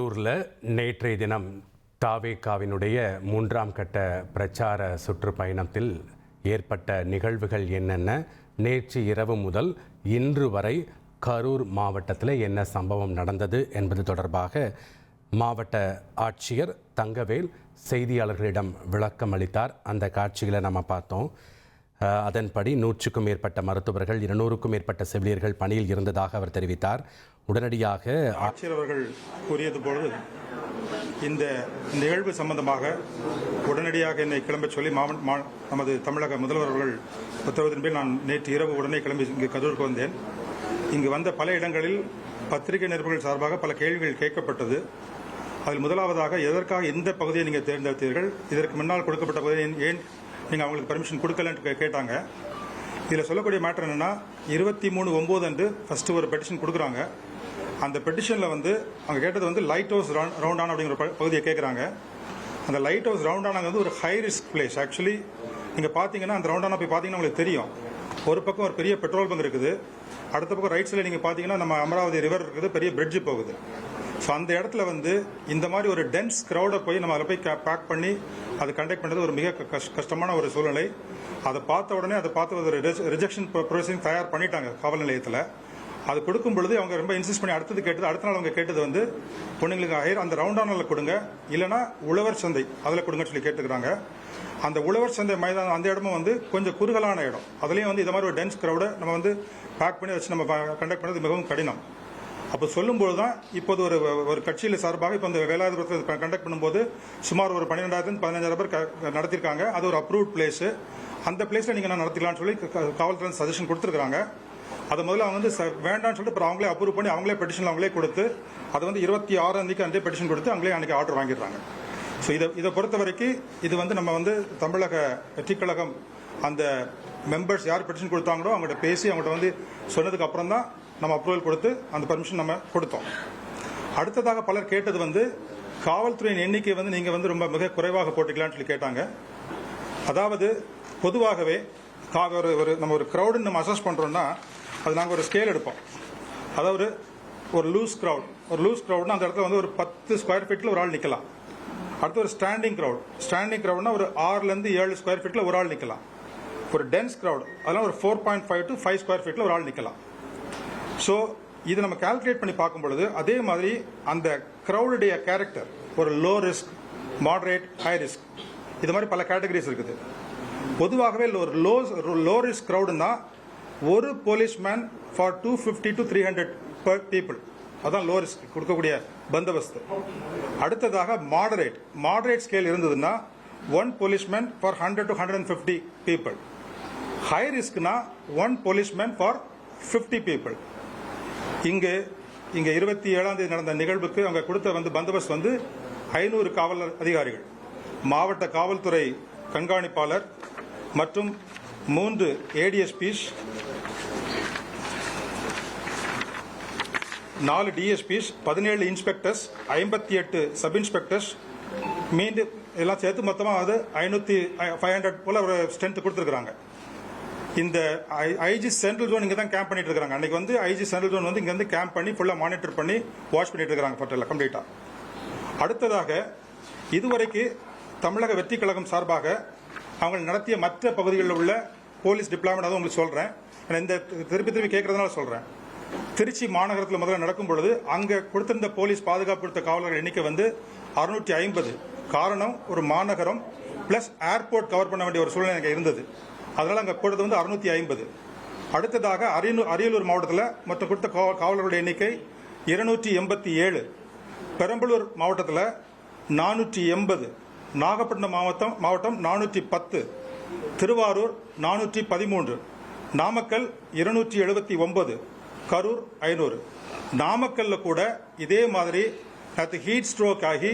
ஊரில் நேற்றைய தினம் தாவேகாவினுடைய 3ஆம் கட்ட பிரச்சார சுற்றுப்பயணத்தில் ஏற்பட்ட நிகழ்வுகள் என்னென்ன, நேற்று இரவு முதல் இன்று வரை கரூர் மாவட்டத்தில் என்ன சம்பவம் நடந்தது என்பது தொடர்பாக மாவட்ட ஆட்சியர் தங்கவேல் செய்தியாளர்களிடம் விளக்கம் அளித்தார். அந்த காட்சிகளை நம்ம பார்த்தோம். அதன்படி 100க்கும் மேற்பட்ட மருத்துவர்கள் 200க்கும் மேற்பட்ட செவிலியர்கள் பணியில் இருந்ததாக அவர் தெரிவித்தார். உடனடியாக ஆட்சியர் அவர்கள் கூறியது பொழுது இந்த நிகழ்வு சம்பந்தமாக உடனடியாக என்னை கிளம்ப சொல்லி நமது தமிழக முதல்வர் அவர்கள் உத்தரவின் பேர் நான் நேற்று இரவு உடனே கிளம்பி இங்கு கரூருக்கு வந்தேன். இங்கு வந்த பல இடங்களில் பத்திரிகை நிருபர்கள் சார்பாக பல கேள்விகள் கேட்கப்பட்டது. அதில் முதலாவதாக எதற்காக இந்த பகுதியை நீங்கள் தேர்ந்தெடுத்தீர்கள், இதற்கு முன்னால் கொடுக்கப்பட்ட பகுதியை ஏன் நீங்கள் அவங்களுக்கு பர்மிஷன் கொடுக்கலன்னு கேட்டாங்க. இதில் சொல்லக்கூடிய மேட்டர் என்னன்னா 23/9 அன்று ஃபர்ஸ்ட் ஒரு பெட்டிஷன் கொடுக்குறாங்க. அந்த பெட்டிஷனில் அவங்க கேட்டது லைட் ஹவுஸ் ரவுண்டானா அப்படிங்கிற பகுதியை கேட்குறாங்க. அந்த லைட் ஹவுஸ் ரவுண்டானா ஒரு ஹை ரிஸ்க் பிளேஸ். ஆக்சுவலி நீங்கள் பார்த்தீங்கன்னா அந்த ரவுண்டானா போய் பார்த்தீங்கன்னா உங்களுக்கு தெரியும். ஒரு பக்கம் ஒரு பெரிய பெட்ரோல் பங்க் இருக்குது, அடுத்த பக்கம் ரைட் சைடில் நீங்கள் பார்த்தீங்கன்னா நம்ம அமராவதி ரிவர் இருக்குது, பெரிய பிரிட்ஜ் போகுது. ஸோ அந்த இடத்துல இந்த மாதிரி ஒரு டென்ஸ் க்ரௌடை போய் நம்ம அதில் போய் பேக் பண்ணி அது கண்டக்ட் பண்ணுறது ஒரு மிக கஷ்டமான ஒரு சூழ்நிலை. அதை பார்த்த உடனே ஒரு ரிஜெக்ஷன் ப்ரொசீஜர் தயார் பண்ணிட்டாங்க காவல் நிலையத்தில். அது கொடுக்கும் பொழுது அவங்க ரொம்ப இன்சிஸ்ட் பண்ணி அடுத்த நாள் அவங்க கேட்டது பொண்ணுங்களுக்கு அந்த ரவுண்டானில் கொடுங்க, இல்லைனா உழவர் சந்தை அதில் கொடுங்கன்னு சொல்லி கேட்டுக்கிறாங்க. அந்த உழவர் சந்தை மைதானம் அந்த இடமும் கொஞ்சம் குறுகலான இடம். அதுலேயும் இது மாதிரி ஒரு டென்ஸ் க்ரௌடை நம்ம பேக் பண்ணி வச்சு நம்ம கண்டக்ட் பண்ணுறது மிகவும் கடினம். அப்போ சொல்லும்போது தான் இப்போது ஒரு கட்சியில் சார்பாக இப்போ இந்த வேலாயுதபுரத்தில் கண்டக்ட் பண்ணும்போது சுமார் ஒரு 12,000-15,000 பேர் நடத்திருக்காங்க. அது ஒரு அப்ரூவ்ட் பிளேஸ். அந்த பிளேஸில் நீங்கள் நான் நடத்திக்கலாம்னு சொல்லி காவல்துறை சஜஷன் கொடுத்துருக்காங்க. அது முதல்ல அவங்க வேண்டாம்னு சொல்லிட்டு அப்புறம் அவங்களே அப்ரூவ் பண்ணி அவங்களே பெட்டிஷன் அவங்களே கொடுத்து அது 26 அன்றைக்கு அன்றே பெட்டிஷன் கொடுத்து அவங்களே அன்றைக்கி ஆர்டர் வாங்கிடுறாங்க. ஸோ இதை பொறுத்த வரைக்கும் இது நம்ம தமிழக வெற்றிக் கழகம் அந்த மெம்பர்ஸ் யார் பெட்டிஷன் கொடுத்தாங்களோ அவங்கள்ட்ட பேசி அவங்கள்ட்ட சொன்னதுக்கு அப்புறம் தான் நம்ம அப்ரூவல் கொடுத்து அந்த பர்மிஷன் நம்ம கொடுத்தோம். அடுத்ததாக பலர் கேட்டது காவல்துறையின் எண்ணிக்கை நீங்கள் ரொம்ப மிக குறைவாக போட்டுக்கலாம்னு சொல்லி கேட்டாங்க. அதாவது பொதுவாகவே நம்ம ஒரு க்ரௌடு நம்ம அசஸ் பண்ணுறோம்னா அது நாங்கள் ஒரு ஸ்கேல் எடுப்போம். அதாவது ஒரு லூஸ் க்ரௌட்னா அந்த இடத்துல ஒரு 10 ஸ்கொயர் ஃபீட்டில் ஒரு ஆள் நிற்கலாம். அடுத்து ஒரு ஸ்டாண்டிங் க்ரௌட்னா ஒரு 6-7 ஸ்கொயர் ஃபீட்டில் ஒரு ஆள் நிற்கலாம். ஒரு டென்ஸ் க்ரௌட் அதெல்லாம் ஒரு 4.5 to 5 ஸ்கொயர் ஃபீட்டில் ஒரு ஆள் நிற்கலாம். ஸோ இது நம்ம கால்குலேட் பண்ணி பார்க்கும் பொழுது அதே மாதிரி அந்த க்ரௌடுடைய கேரக்டர் ஒரு low risk, moderate, high risk, இது மாதிரி பல கேட்டகரிஸ் இருக்குது. பொதுவாகவே ஒரு லோ ரிஸ்க் க்ரௌடுன்னா ஒரு போலீஸ்மேன் ஃபார் 250 to 300 பீப்புள், அதான் லோ ரிஸ்க் கொடுக்கக்கூடிய பந்தோபஸ்து. அடுத்ததாக மாடரேட் ஸ்கேல் இருந்ததுன்னா 1 policeman for 100 to 150 people. High ரிஸ்க்னா 1 போலீஸ்மேன் ஃபார் 50 பீப்புள். இங்கே 27ஆம் தேதி நடந்த நிகழ்வுக்கு அவங்க கொடுத்த பந்தோபஸ்த் 500 காவல் அதிகாரிகள், மாவட்ட காவல்துறை கண்காணிப்பாளர் மற்றும் 3 ADSPs, 4 DSPs, 17 inspectors, 58 sub inspectors, மீண்டும் எல்லாம் சேர்த்து மொத்தமாக 500 போல ஒரு ஸ்ட்ரென்த் கொடுத்துருக்காங்க. இந்த ஐஜி சென்ட்ரல் ஜோன் இங்கே தான் கேம்ப் பண்ணிட்டு இருக்காங்க. அன்னைக்கு ஐஜி சென்ட்ரல் ஜோன் இங்க கேம்ப் பண்ணி ஃபுல்லா மானிட்டர் பண்ணி வாட்ச் பண்ணிட்டு இருக்காங்க பட்டல கம்ப்ளீட்டா. அடுத்ததாக இதுவரைக்கு தமிழக வெற்றி கழகம் சார்பாக அவங்க நடத்திய மற்ற பகுதிகளில் உள்ள போலீஸ் டிப்ளாய்மெண்ட் அதை உங்களுக்கு சொல்றேன். இந்த திருப்பி கேட்கறதுனால சொல்றேன். திருச்சி மாநகரத்தில் முதல்ல நடக்கும் பொழுது அங்க கொடுத்திருந்த போலீஸ் பாதுகாப்பு கொடுத்த காவலர்கள் எண்ணிக்கை 650. காரணம் ஒரு மாநகரம் பிளஸ் ஏர்போர்ட் கவர் பண்ண வேண்டிய ஒரு சூழ்நிலை அங்கே இருந்தது. அதனால அங்கே கொடுத்தது 650. அடுத்ததாக அரியலூர் மாவட்டத்தில் மொத்தம் கொடுத்த காவலர்களுடைய எண்ணிக்கை 287. பெரம்பலூர் மாவட்டத்தில் 480. நாகப்பட்டினம் மாவட்டம் 410. திருவாரூர் 413. நாமக்கல் 279. கரூர் 500. நாமக்கல்ல கூட இதே மாதிரி ஹீட் ஸ்ட்ரோக் ஆகி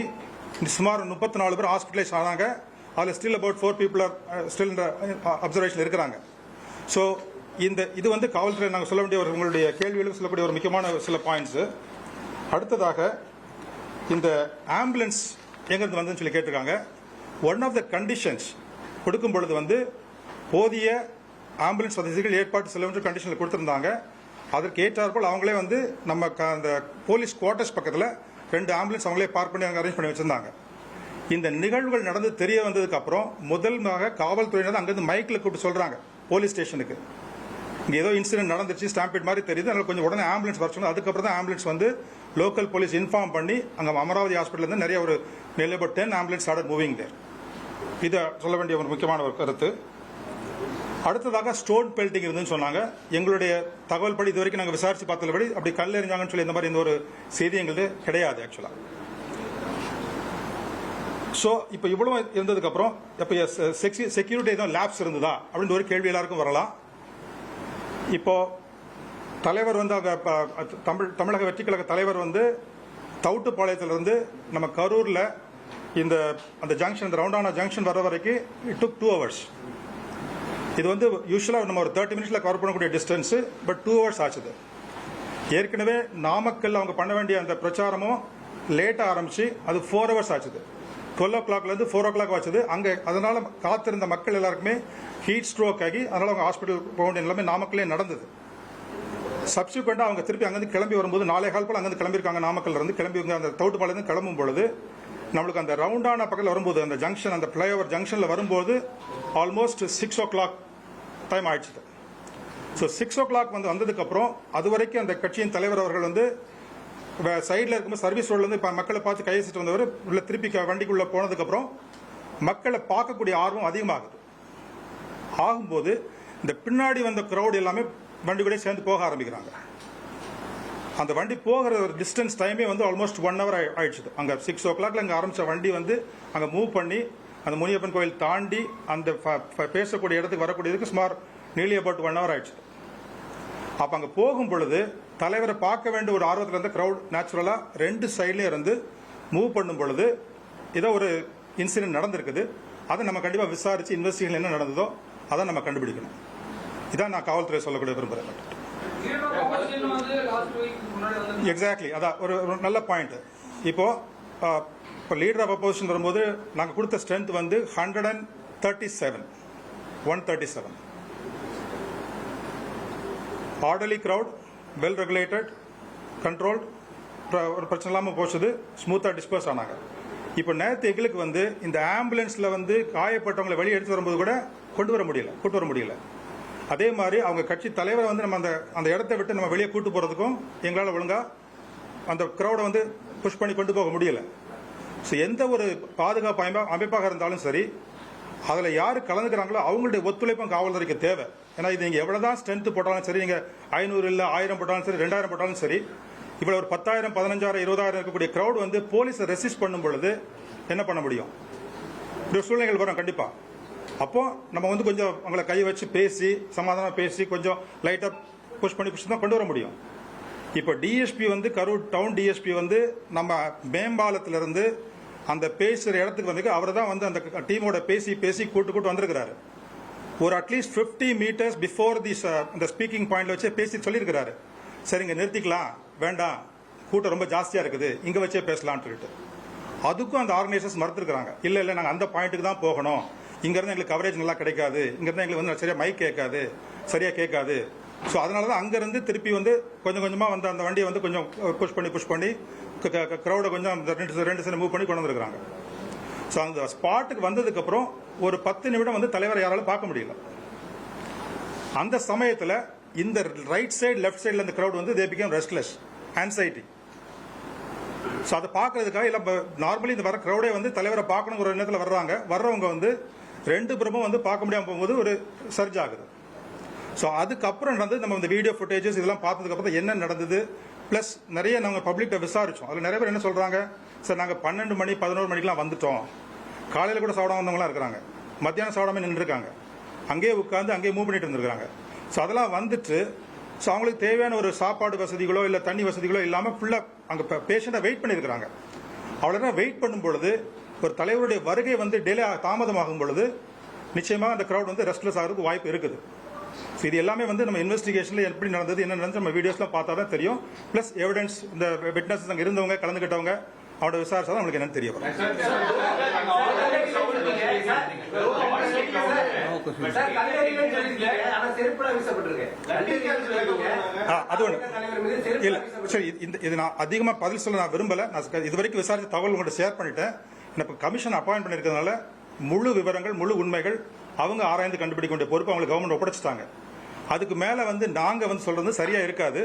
சுமார் 34 பேர் ஹாஸ்பிட்டலைஸ் ஆனாங்க. அதில் ஸ்டில் அபவுட் 4 people ஸ்டில் இந்த அப்சர்வேஷன் இருக்கிறாங்க. ஸோ இது காவல்துறை நாங்கள் சொல்ல வேண்டிய உங்களுடைய கேள்விகளுக்கு சொல்லக்கூடிய ஒரு முக்கியமான சில பாயிண்ட்ஸ். அடுத்ததாக இந்த ஆம்புலன்ஸ் எங்கிருந்து வந்துன்னு சொல்லி கேட்டிருக்காங்க. ஒன் ஆஃப் த கண்டிஷன்ஸ் கொடுக்கும் பொழுது போதிய ஆம்புலன்ஸ் வசதிகள் ஏற்பாடு செல்ல வேண்டிய கண்டிஷனில் கொடுத்துருந்தாங்க. அதற்கு ஏற்றாற்போல் அவங்களே நம்ம அந்த போலீஸ் குவார்ட்டர்ஸ் பக்கத்தில் 2 ஆம்புலன்ஸ் அவங்களே பார்க் பண்ணி அங்கே அரேஞ்ச் பண்ணி வச்சிருந்தாங்க. இந்த நிகழ்வுகள் நடந்து தெரிய வந்ததுக்கு அப்புறம் முதல்மாக காவல்துறையினர் அங்கிருந்து மைக்கில் கூப்பிட்டு சொல்றாங்க போலீஸ் ஸ்டேஷனுக்கு, இங்கே ஏதோ இன்சிடென்ட் நடந்துச்சு, ஸ்டாம்பேட் மாதிரி தெரியுது, அதனால கொஞ்சம் உடனே ஆம்புலன்ஸ் வர சொன்னாங்க. அதுக்கப்புறம் தான் ஆம்புலன்ஸ் வந்து லோக்கல் போலீஸ் இன்ஃபார்ம் பண்ணி அங்கே அமராவதி ஹாஸ்பிட்டல் இருந்து நிறைய ஒரு nearly about 10 ambulance started moving there. இதை சொல்ல வேண்டிய ஒரு முக்கியமான ஒரு கருத்து. அடுத்ததாக ஸ்டோன் பெல்ட்டிங் இருந்துன்னு சொன்னாங்க. எங்களுடைய தகவல் படி இது வரைக்கும் நாங்கள் விசாரிச்சு பார்த்தபடி அப்படி கல் எறிஞ்சாங்கன்னு சொல்லி இந்த மாதிரி இந்த ஒரு செய்தி எங்களுக்கு கிடையாது ஆக்சுவலா. ஸோ இப்போ இவ்வளவு இருந்ததுக்கு அப்புறம் இப்போ செக்யூரிட்டி எதுவும் லேப்ஸ் இருந்ததா அப்படின்னு ஒரு கேள்வி எல்லாருக்கும் வரலாம். இப்போ தலைவர் வந்து தமிழக வெற்றி கழக தலைவர் வந்து தவுட்டுப்பாளையத்திலிருந்து நம்ம கரூர்ல அந்த ஜங்ஷன், இந்த ரவுண்டானா ஜங்ஷன் வர வரைக்கும் இட் டுக் 2 hours. இது வந்து யூஸ்வலா நம்ம ஒரு 30 minutesல கவர் பண்ணக்கூடிய டிஸ்டன்ஸ், பட் 2 hours ஆச்சுது. ஏற்கனவே நாமக்கல் அவங்க பண்ண வேண்டிய அந்த பிரச்சாரமும் லேட்டா ஆரம்பிச்சு அது 4 hours ஆச்சுது. 12 o'clockல இருந்து 4 o'clock ஆச்சுது. அங்க அதனால காத்திருந்த மக்கள் எல்லாருக்குமே ஹீட் ஸ்ட்ரோக் ஆகி அதனால அவங்க ஹாஸ்பிட்டல் போக வேண்டிய நிலைமை நாமக்கல்லே நடந்தது. சப்சிக்வெண்டா அவங்க திருப்பி அங்கிருந்து கிளம்பி வரும்போது 4:15 போல அங்கிருந்து கிளம்பியிருக்காங்க. நாமக்கல்ல இருந்து கிளம்பி அந்த தவுட்டுப்பாளையம் கிளம்பும் பொழுது நம்மளுக்கு அந்த ரவுண்டான பக்கத்தில் வரும்போது அந்த ஜங்ஷன், அந்த ஃபிளைஓவர் ஜங்ஷன்ல வரும்போது ஆல்மோஸ்ட் 6 o'clock டைம் ஆயிடுச்சு. ஸோ 6 o'clock வந்ததுக்கு அப்புறம் அது வரைக்கும் அந்த கட்சியின் தலைவர் அவர்கள் வந்து சைடில் இருக்கும்போது சர்வீஸ் ரோட்ல இருந்து மக்களை பார்த்து கையெழுத்து வந்தவர் உள்ள திருப்பி வண்டிக்குள்ள போனதுக்கு அப்புறம் மக்களை பார்க்கக்கூடிய ஆர்வம் அதிகமாகுது. ஆகும்போது இந்த பின்னாடி வந்த கிரௌட் எல்லாமே வண்டி கூட சேர்ந்து போக ஆரம்பிக்கிறாங்க. அந்த வண்டி போகிற ஒரு டிஸ்டன்ஸ் டைமே வந்து ஆல்மோஸ்ட் 1 hour ஆயிடுச்சு. அங்க 6 o'clockல அங்க ஆரம்பிச்ச வண்டி வந்து அங்க மூவ் பண்ணி அந்த முனியப்பன் கோயில் தாண்டி அந்த பேசக்கூடிய இடத்துக்கு வரக்கூடியதுக்கு சுமார் நியர்லி about 1 hour ஆயிடுச்சு. அப்ப அங்க போகும் பொழுது தலைவரை பார்க்க வேண்டிய ஒரு ஆர்வத்தில் இருந்த கிரௌட் நேச்சுரலா 2 சைட்லயும் இருந்து மூவ் பண்ணும் பொழுது ஏதோ ஒரு இன்சிடென்ட் நடந்திருக்குது. அதை நம்ம கண்டிப்பா விசாரிச்சு இன்வெஸ்டிகேஷன் என்ன நடந்ததோ அதை நம்ம கண்டுபிடிக்கணும். இதான் நான் காவல்துறை சொல்லக்கூடிய விரும்புறேன். எக்ஸாக்ட்லி, அதான் ஒரு நல்ல பாயிண்ட். இப்போ லீடர் ஆஃப் அப்போசிஷன் வரும்போது நாங்கள் கொடுத்த ஸ்ட்ரென்த் வந்து 137 orderly crowd, well regulated, controlled, ஒரு பிரச்சனை இல்லாமல் போச்சது, ஸ்மூத்தாக டிஸ்பர்ஸ் ஆனாங்க. இப்போ நேற்று எங்களுக்கு வந்து இந்த ஆம்புலன்ஸ்ல வந்து காயப்பட்டவங்களை வெளியே எடுத்து வரும்போது கூட கூட்டு வர முடியல. அதே மாதிரி அவங்க கட்சி தலைவரை வந்து நம்ம அந்த இடத்தை விட்டு நம்ம வெளியே கூட்டு போறதுக்கும் எங்களால் ஒழுங்கா அந்த கிரௌடை வந்து புஷ் பண்ணி கொண்டு போக முடியல. ஸோ எந்த ஒரு பாதுகாப்பு அமைப்பாக இருந்தாலும் சரி, அதில் யார் கலந்துக்கிறாங்களோ அவங்களுடைய ஒத்துழைப்பும் காவல்துறைக்கு தேவை. ஏன்னா இது நீங்கள் எவ்வளோதான் ஸ்ட்ரென்த் போட்டாலும் சரி, நீங்கள் 500 இல்லை 1000 போட்டாலும் சரி, 2000 போட்டாலும் சரி, இவ்வளோ ஒரு 10,000 15,000 20,000 இருக்கக்கூடிய கிரௌட் வந்து போலீஸை ரெசிஸ்ட் பண்ணும் பொழுது என்ன பண்ண முடியும்? இப்படி சூழ்நிலைகள் வரும் கண்டிப்பா. அப்போ நம்ம வந்து கொஞ்சம் அவங்களை கை வச்சு பேசி சமாதானம் பேசி கொஞ்சம் லைட்டா புஷ் பண்ணி தான் கொண்டு வர முடியும். இப்போ டிஎஸ்பி வந்து கரூர் டவுன் டிஎஸ்பி வந்து நம்ம மேம்பாலத்திலிருந்து அந்த பேசுற இடத்துக்கு வந்து அவர் தான் வந்து அந்த டீமோட பேசி கூட்டு வந்திருக்கிறாரு. ஒரு அட்லீஸ்ட் 50 meters பிஃபோர் இந்த ஸ்பீக்கிங் பாயிண்ட்ல வச்சு பேசி சொல்லியிருக்கிறாரு. சரிங்க நிறுத்திக்கலாம், வேண்டாம், கூட்டம் ரொம்ப ஜாஸ்தியா இருக்குது, இங்க வச்சே பேசலாம்னு சொல்லிட்டு. அதுக்கும் அந்த ஆர்கனைசர்ஸ் மறுத்திருக்கிறாங்க. இல்ல நாங்க அந்த பாயிண்ட்டுக்கு தான் போகணும், இங்க இருந்து எங்களுக்கு கவரேஜ் நல்லா கிடைக்காது, இங்க இருந்து எங்களுக்கு வந்து சரியா மைக் கேட்காது, சரியா கேட்காது. ஸோ அதனாலதான் அங்க இருந்து திருப்பி வந்து கொஞ்சமா வந்து அந்த வண்டியை வந்து கொஞ்சம் புஷ் பண்ணி கிரௌட கொஞ்சம் 2 சைடு மூவ் பண்ணி கொண்டு வந்திருக்காங்க. ஸோ அந்த ஸ்பாட்டுக்கு வந்ததுக்கு அப்புறம் ஒரு 10 நிமிடம் வந்து தலைவரை யாராலும் பார்க்க முடியல. அந்த சமயத்தில் இந்த ரைட் சைடு லெஃப்ட் சைடில் இந்த கிரௌட் வந்து they become restless, anxiety. So அதை பார்க்கறதுக்காக இல்லை நார்மலி இந்த வர கிரௌடே வந்து தலைவரை பார்க்கணுங்கிற எண்ணத்தில் வர்றவங்க வந்து 2 புறமும் வந்து பார்க்க முடியாமல் போகும்போது ஒரு சர்ஜ் ஆகுது. ஸோ அதுக்கப்புறம் நடந்து நம்ம இந்த வீடியோ ஃபுட்டேஜஸ் இதெல்லாம் பார்த்ததுக்கு அப்புறம் என்ன நடந்தது, பிளஸ் நிறைய நாங்கள் பப்ளிக்ட விசாரிச்சோம். அதில் நிறைய பேர் என்ன சொல்றாங்க, சார் நாங்கள் 12 மணி 11 மணிக்கெல்லாம் வந்துட்டோம், காலையில் கூட சாப்பிடாம வந்தவங்களாம் இருக்கிறாங்க, மத்தியானம் சாப்பிடாம நின்றுருக்காங்க, அங்கேயே உட்காந்து அங்கேயே மூவ் பண்ணிட்டு இருந்திருக்காங்க. ஸோ அதெல்லாம் வந்துட்டு ஸோ அவங்களுக்கு தேவையான ஒரு சாப்பாடு வசதிகளோ இல்லை தண்ணி வசதிகளோ இல்லாமல் ஃபுல்லாக அங்கே பேஷண்ட்டை வெயிட் பண்ணியிருக்கிறாங்க. அவ்வளோ வெயிட் பண்ணும் பொழுது ஒரு தலைவருடைய வருகை வந்து டிலே தாமதமாகும் பொழுது நிச்சயமாக அந்த கிரௌட் வந்து ரெஸ்ட்லெஸ் ஆகிறதுக்கு வாய்ப்பு இருக்குது. ஸோ இது எல்லாமே வந்து நம்ம இன்வெஸ்டிகேஷன்ல எப்படி நடந்தது என்ன நடந்தது நம்ம வீடியோஸ்லாம் பார்த்தா தான் தெரியும். பிளஸ் எவிடன்ஸ் இந்த விட்னஸ் அங்கே இருந்தவங்க கலந்துக்கிட்டவங்க அவரோட விசாரிச்சா தான் நம்மளுக்கு என்னன்னு தெரிய வரும். அது ஒண்ணு இல்ல. சரி, இது நான் அதிகமா பதில் சொல்ல நான் விரும்பல. நான் இது வரைக்கும் விசாரிச்ச தகவல் உங்கள்கிட்ட ஷேர் பண்ணிட்டேன். இப்போ கமிஷன் அப்பாயிண்ட் பண்ணிருக்கிறதுனால முழு விவரங்கள் முழு உண்மைகள் அவங்க ஆராய்ந்து கண்டுபிடிக்க வேண்டிய பொறுப்பு அவங்களுக்கு கவர்மெண்ட் ஒப்படைச்சிட்டாங்க. அதுக்கு மேல நாங்க சொல்றது சரியா இருக்காது.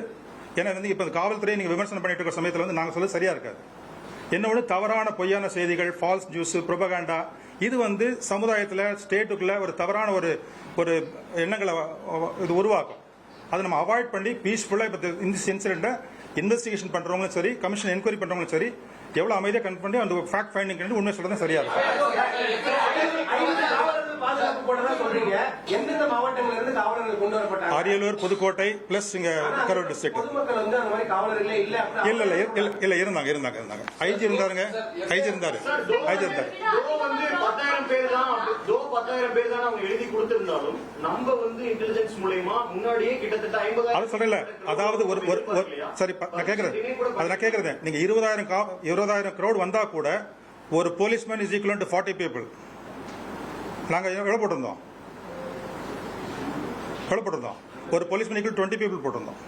ஏன்னா இப்ப காவல்துறையை நீங்க விமர்சனம் பண்ணிட்டு இருக்கிற சமயத்தில் நாங்க சொல்றது சரியா இருக்காது. என்னோட தவறான பொய்யான செய்திகள், ஃபால்ஸ் நியூஸ், ப்ரொபகாண்டா, இது சமுதாயத்தில் ஸ்டேட்டுக்குள்ள ஒரு தவறான ஒரு எண்ணங்களை இது உருவாக்கும். அதை நம்ம அவாய்ட் பண்ணி பீஸ்ஃபுல்லா இப்போ இந்த இன்சிடென்ட்டை இன்வெஸ்டிகேஷன் பண்றவங்களும் சரி, கமிஷன் என்கொயரி பண்றவங்களும் சரி, எவ்வளவு அமைதியாக கன்ஃபர்ம் பண்ணி அந்த ஃபேக்ட் ஃபைண்டிங் உண்மை சொல்றது சரியா இருக்கும். அரியலூர், புதுக்கோட்டை பிளஸ் இங்க கரூர் டிஸ்ட்ரிக்ட். இல்ல இருந்தாங்க. ஐஜி இருந்தாருங்க. ஐஜி இருந்தாரு. அது சொல்லல. அதாவது சரி, நான் கேக்குறேன். நீங்க 20,000 crowd வந்தா கூட ஒரு policeman is equal to 40 people. நாங்க எவ்வளவு போட்டிருந்தோம்? ஒரு போலீஸ்மேன் ஈக்குவல் 20 people போட்டிருந்தோம்.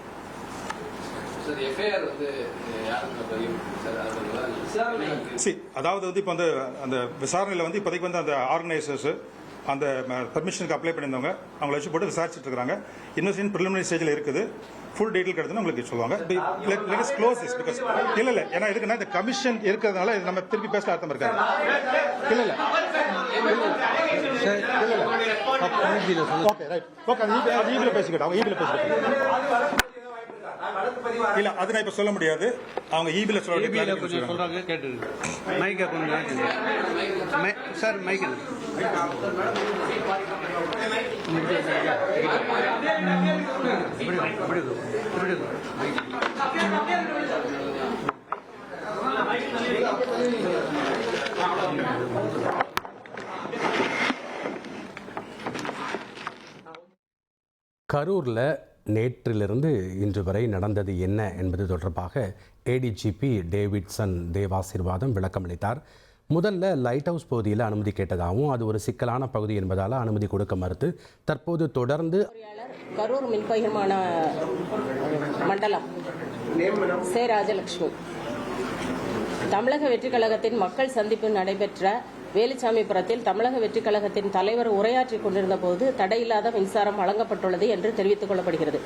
அதாவது இப்ப அந்த விசாரணையில இப்போதைக்கு அந்த ஆர்கனைசர்ஸ் அந்த பர்மிஷனுக்கு அப்ளை பண்ணியிருந்தவங்க அவங்களை வச்சு போட்டு விசாரிச்சுட்டு இருக்காங்க. இன்வெஸ்டிகேஷன் பிரிலிமினரி ஸ்டேஜ்ல இருக்குது. ஃபுல் டீடைல் கிடைச்சுன்னா உங்களுக்கு சொல்லுவாங்க. Let us close this because இல்ல ஏன்னா இதுக்குன்னா இந்த கமிஷன் இருக்கிறதுனால நம்ம திருப்பி பேச அர்த்தம் இருக்காது. இல்ல ஓகே ரைட் ஓகே அது ஈபில பேசிக்கிட்டோம். அவங்க ஈபில பேசிக்கிட்டோம். இல்ல அது நான் இப்ப சொல்ல முடியாது. அவங்க ஈபில சொல்றாங்க. கேட்டு மைக்க கொஞ்சம் சார் மைக் கரூரில் நேற்றிலிருந்து இன்று வரை நடந்தது என்ன என்பது தொடர்பாக ஏடிஜிபி டேவிட்சன் தேவாசீர்வாதம் விளக்கமளித்தார். முதல்ல லைட் ஹவுஸ் பகுதியில் அனுமதி கேட்டதாகவும் அது ஒரு சிக்கலான பகுதி என்பதால் அனுமதி கொடுக்க மறுத்து தற்போது தொடர்ந்து கரூர் மின்பகிர்மான மண்டலம் சே ராஜலட்சுமி தமிழக வெற்றிக் கழகத்தின் மக்கள் சந்திப்பு நடைபெற்ற வேலுச்சாமிபுரத்தில் தமிழக வெற்றிக் கழகத்தின் தலைவர் உரையாற்றிக் கொண்டிருந்த போது தடையில்லாத மின்சாரம் வழங்கப்பட்டுள்ளது என்று தெரிவித்துக் கொள்ளப்படுகிறது.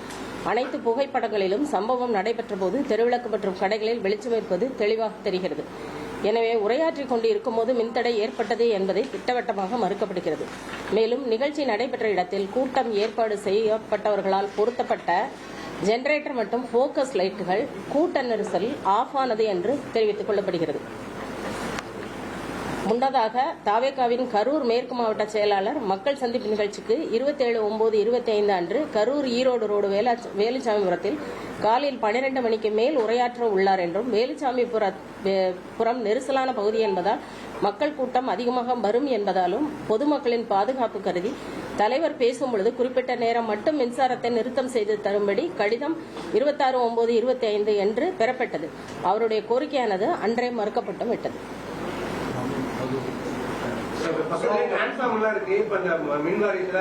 அனைத்து புகைப்படங்களிலும் சம்பவம் நடைபெற்ற போது தெருவிளக்கு மற்றும் கடைகளில் வெளிச்சம் இருப்பது தெளிவாக தெரிகிறது. எனவே உரையாற்றிக் கொண்டு இருக்கும்போது மின்தடை ஏற்பட்டது என்பதை திட்டவட்டமாக மறுக்கப்படுகிறது. மேலும் நிகழ்ச்சி நடைபெற்ற இடத்தில் கூட்டம் ஏற்பாடு செய்யப்பட்டவர்களால் பொருத்தப்பட்ட ஜெனரேட்டர் மற்றும் போக்கஸ் லைட்டுகள் கூட்ட நெரிசல் ஆஃப் ஆனது என்று தெரிவித்துக் கொள்ளப்படுகிறது. முன்னதாக தாவேகாவின் கரூர் மேற்கு மாவட்ட செயலாளர் மக்கள் சந்திப்பு நிகழ்ச்சிக்கு 27/9/25 அன்று கரூர் ஈரோடு ரோடு வேலுச்சாமிபுரத்தில் காலையில் 12 மணிக்கு மேல் உரையாற்ற உள்ளார் என்றும் வேலுச்சாமிபுரம் நெரிசலான பகுதி என்பதால் மக்கள் கூட்டம் அதிகமாக வரும் என்பதாலும் பொதுமக்களின் பாதுகாப்பு கருதி தலைவர் பேசும்பொழுது குறிப்பிட்ட நேரம் மட்டும் மின்சாரத்தை நிறுத்தம் செய்து தரும்படி கடிதம் 26/9/25 என்று பெறப்பட்டது. அவருடைய கோரிக்கையானது அன்றே மறுக்கப்பட்டும் விட்டது. இருக்கு. இப்ப இந்த மின் வாரியத்துல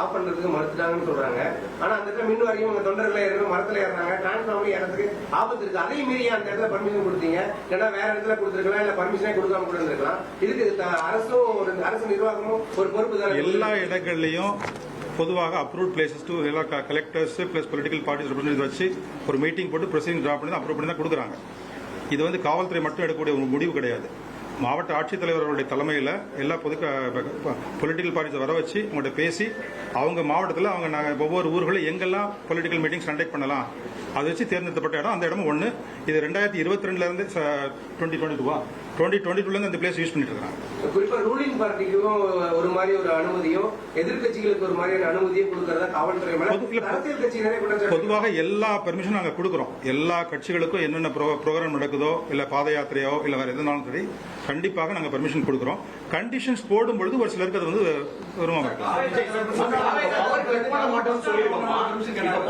ஆஃப் பண்றதுக்கு மறுத்துட்டாங்கன்னு சொல்றாங்க. ஆனா அந்த இடத்துல மின் வாரியம் உங்க தொண்டர்களை ஏறணும் மரத்துல ஏறாங்க. டிரான்ஸ்பார்மர் ஏறதுக்கு ஆபத்து இருக்கு. அதையும் மீறி அந்த இடத்துல பர்மிஷன் கொடுத்தீங்க. ஏன்னா வேற இடத்துல கொடுத்துருக்கலாம், இல்ல பர்மிஷனே கொடுக்காம கூட இருந்திருக்கலாம். இதுக்கு அரசு நிர்வாகமும் ஒரு பொறுப்பு தான். எல்லா இடங்கள்லயும் பொதுவாக அப்ரூவ் பிளேசஸ் டு எல்லா collectors plus political parties representative வச்சு ஒரு மீட்டிங் போட்டு ப்ரொசீடிங் டிராப் பண்ணி அப்ரூவ் பண்ணி தான் கொடுக்குறாங்க. இது காவல்துறை மட்டும் எடுக்கக்கூடிய ஒரு முடிவு கிடையாது. மாவட்ட ஆட்சித்தலைவர்களுடைய தலைமையில் எல்லா பொலிட்டிக்கல் பார்ட்டிஸை வர வச்சு அவங்கள்ட்ட பேசி அவங்க மாவட்டத்தில் அவங்க ஒவ்வொரு ஊர்களும் எங்கெல்லாம் பொலிட்டிக்கல் மீட்டிங்ஸ் கண்டக்ட் பண்ணலாம் அதை வச்சு தேர்ந்தெடுக்கப்பட்ட இடம். அந்த இடமும் ஒன்று. இது 2022 2022 அந்த பிளேஸ் யூஸ் பண்ணிட்டு இருக்காங்க. குறிப்பா ரூலிங் பார்ட்டிக்கும் ஒரு மாதிரி ஒரு அனுமதியும் எதிர்கட்சிகளுக்கு ஒரு மாதிரியான அனுமதியும் கொடுக்கறதா காவல்துறை அரசியல் கட்சியினரே பொதுவாக எல்லா பெர்மிஷனும் நாங்கள் கொடுக்குறோம். எல்லா கட்சிகளுக்கும் என்னென்ன ப்ரோக்ராம் நடக்குதோ இல்ல பாத யாத்திரையோ இல்ல வேற எதுனாலும் சரி கண்டிப்பாக நாங்கள் பெர்மிஷன் கொடுக்குறோம். கண்டிஷன்ஸ் போடும் பொழுது ஒரு சிலருக்கு அது வந்து விரும்பமாக இருக்கும்.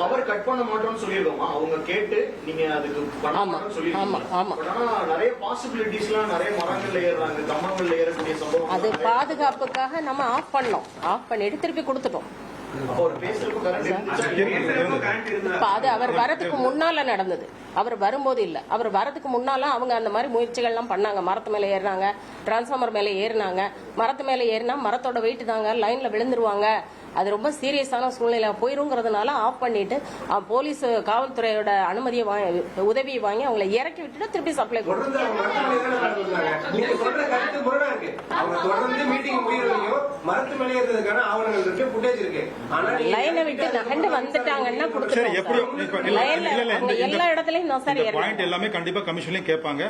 பவர் கட் பண்ண மாட்டோம்னு சொல்லிருக்கோமா? அவங்க கேட்டு நீங்க அதுக்கு பண்ண மாட்டோம்னு சொல்லிருக்கீங்க. நிறைய பாசிபிலிட்டிஸ்லாம் நிறைய மரங்கள்ல ஏறுறாங்க, கம்பங்கள்ல ஏறக்கூடிய சம்பவம். அது பாதுகாப்புக்காக நம்ம ஆஃப் பண்ணோம், ஆஃப் பண்ணிட்டு திருப்பி கொடுத்துட்டோம். அது அவர் வரதுக்கு முன்னால நடந்தது, அவர் வரும்போது இல்ல. அவர் வரதுக்கு முன்னால அவங்க அந்த மாதிரி முயற்சிகள்லாம் பண்ணாங்க. மரத்து மேல ஏறினாங்க, டிரான்ஸ்பார்மர் மேல ஏறினாங்க. மரத்து மேல ஏறினா மரத்தோட வெயிட் தாங்க, லைன்ல விழுந்துருவாங்க, அது ரொம்ப சீரியஸான சூழ்நிலை போயிருங்கிறதுனால ஆஃப் பண்ணிட்டு போலீஸ் காவல்துறையோட அனுமதியை உதவியை வாங்கி அவங்களை இறக்கி விட்டுட்டு திருப்பி சப்ளை லைனை விட்டு நகண்டு வந்துட்டாங்கன்னா எல்லா இடத்துலயும் நான் சார் பாயிண்ட் எல்லாமே கண்டிப்பா கமிஷன்லயும் கேட்பாங்க.